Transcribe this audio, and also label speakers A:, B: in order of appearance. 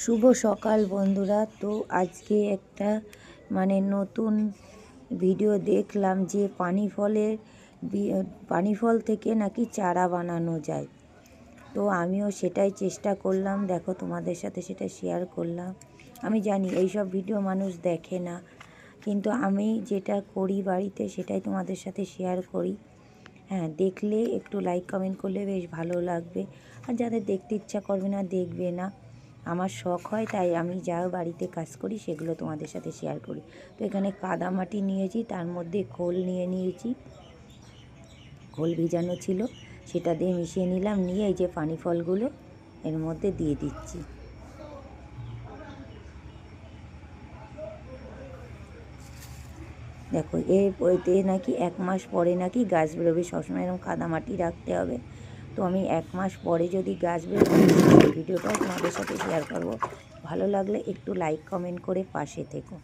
A: শুভ সকাল বন্ধুরা। তো আজকে একটা নতুন ভিডিও দেখলাম যে পানি ফল থেকে নাকি চারা বানানো যায়। তো আমিও সেটাই চেষ্টা করলাম, দেখো তোমাদের সাথে সেটা শেয়ার করলাম। আমি জানি এইসব ভিডিও মানুষ দেখে না, কিন্তু আমি যেটা করি বাড়িতে সেটাই তোমাদের সাথে শেয়ার করি। হ্যাঁ, দেখলে একটু লাইক কমেন্ট করলে বেশ ভালো লাগবে, আর যাদের দেখতে ইচ্ছা করবে না দেখবে না। আমার শখ হয় তাই আমি যা বাড়িতে কাজ করি সেগুলো তোমাদের সাথে শেয়ার করি। তো এখানে কাদা মাটি নিয়েছি, তার মধ্যে খোল নিয়েছি, খোল ভিজানো ছিল, সেটা দিয়ে মিশিয়ে নিলাম, নিয়ে এই যে পানি ফলগুলো এর মধ্যে দিয়ে দিচ্ছি। দেখো এতে নাকি 1 মাস পরে নাকি গাছ বেরোবে। সবসময় এরকম কাদা মাটি রাখতে হবে। তো আমি 1 মাস পরে যদি গাছ বেরোবে সেই ভিডিওটাও তোমাদের সাথে শেয়ার করব। ভালো লাগলে একটু লাইক কমেন্ট করে পাশে থেকো।